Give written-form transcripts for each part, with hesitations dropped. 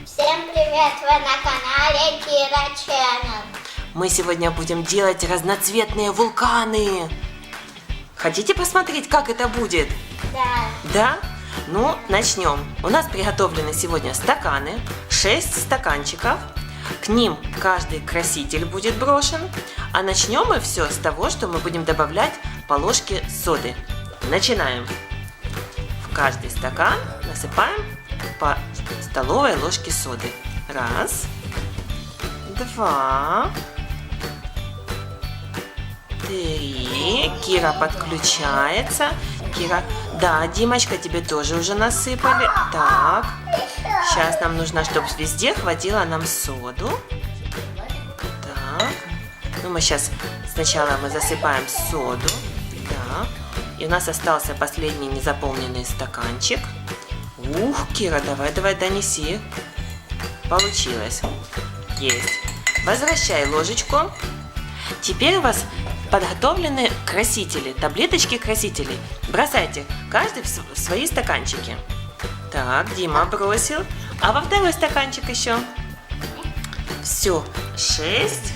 Всем привет! Вы на канале Кира Channel. Мы сегодня будем делать разноцветные вулканы. Хотите посмотреть, как это будет? Да. Да? Ну, начнем. У нас приготовлены сегодня стаканы, 6 стаканчиков. К ним каждый краситель будет брошен. А начнем мы все с того, что мы будем добавлять по ложке соды. Начинаем. В каждый стакан насыпаем по столовой ложке соды. Раз, два, три. Кира подключается. Кира, да, Димочка, тебе тоже уже насыпали. Так, сейчас нам нужно, чтобы везде хватило нам соду. Так, ну мы сейчас сначала мы засыпаем соду. Так, и у нас остался последний незаполненный стаканчик. Ух, Кира, давай, донеси. Получилось. Есть. Возвращай ложечку. Теперь у вас подготовлены красители, таблеточки красителей. Бросайте каждый в свои стаканчики. Так, Дима бросил. А во второй стаканчик еще. Все, 6.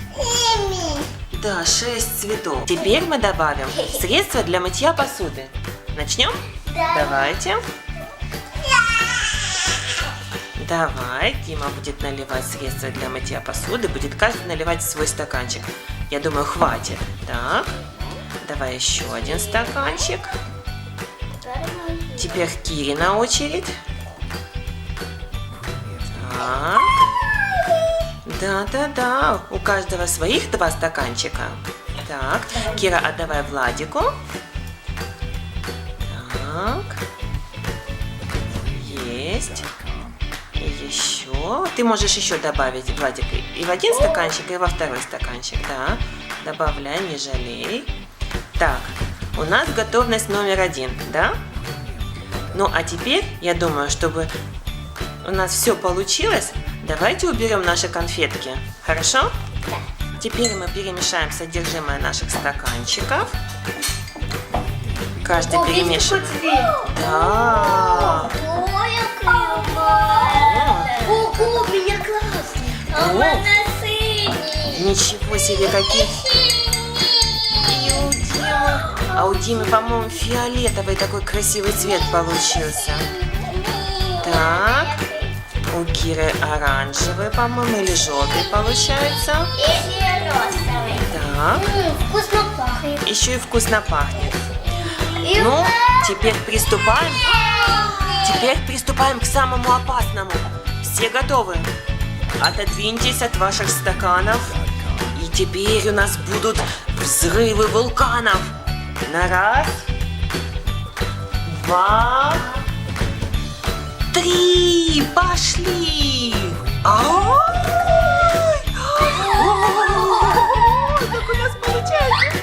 Да, 6 цветов. Теперь мы добавим средства для мытья посуды. Начнем? Да. Давайте. Давай, Дима будет наливать средства для мытья посуды. Будет каждый наливать в свой стаканчик. Я думаю, хватит. Так, давай еще один стаканчик. Теперь Кире на очередь. Так. Да. У каждого своих 2 стаканчика. Так, Кира, отдавай Владику. Так. Есть. И еще. Ты можешь еще добавить, Владик, и в один стаканчик, и во второй стаканчик. Да. Добавляй, не жалей. Так, у нас готовность номер 1, да? Ну, а теперь, я думаю, чтобы у нас все получилось, давайте уберем наши конфетки. Хорошо? Да. Теперь мы перемешаем содержимое наших стаканчиков. Каждый перемешивает. Да. Ой, клевая. Ого, у меня классно. А у меня синий. Ничего себе, какие. И у Димы. А у Димы, по-моему, фиолетовый такой красивый цвет получился. Так. У Киры оранжевый, по-моему, или желтый получается. И розовый. Так. Вкусно пахнет. Еще и вкусно пахнет. И Ну, теперь приступаем. Теперь приступаем к самому опасному. Все готовы? Отодвиньтесь от ваших стаканов. И теперь у нас будут взрывы вулканов. На раз, 2, 3. Пошли! Ай! Как у нас получается?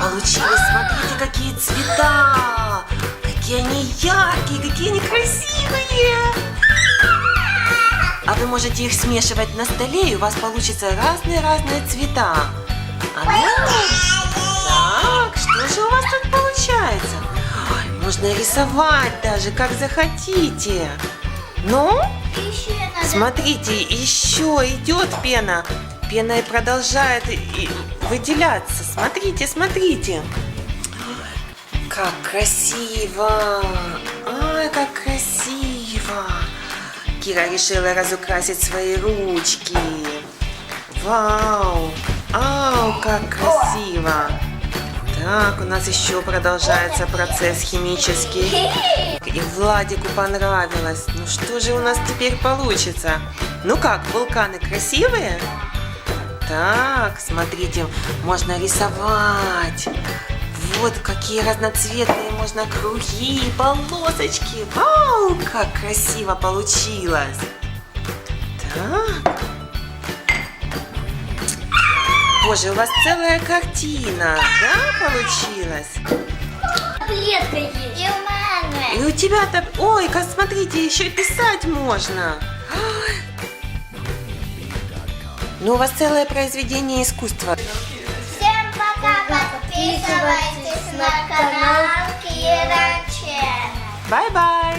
Получилось, смотрите, какие цвета! Какие они яркие, какие они красивые! А вы можете их смешивать на столе, и у вас получится разные цвета. А ну, так, что же у вас тут получается? Ой, можно рисовать даже, как захотите. Ну, еще надо. смотрите, еще идет пена. Пена и продолжает выделяться. Смотрите. Как красиво. Ай, как красиво. Кира решила разукрасить свои ручки. Вау. Ау, как красиво. Так, у нас еще продолжается процесс химический. И Владику понравилось. Ну что же у нас теперь получится? Ну как, вулканы красивые? Так, смотрите, можно рисовать. Вот какие разноцветные можно круги, полосочки. Вау, как красиво получилось. Так. Боже, у вас целая картина, да, получилась? Таблетка есть. И у меня. И у тебя-то, ой, как смотрите, еще и писать можно. Ну, у вас целое произведение искусства. Всем пока. Подписывайтесь на канал Кира Channel. Бай-бай!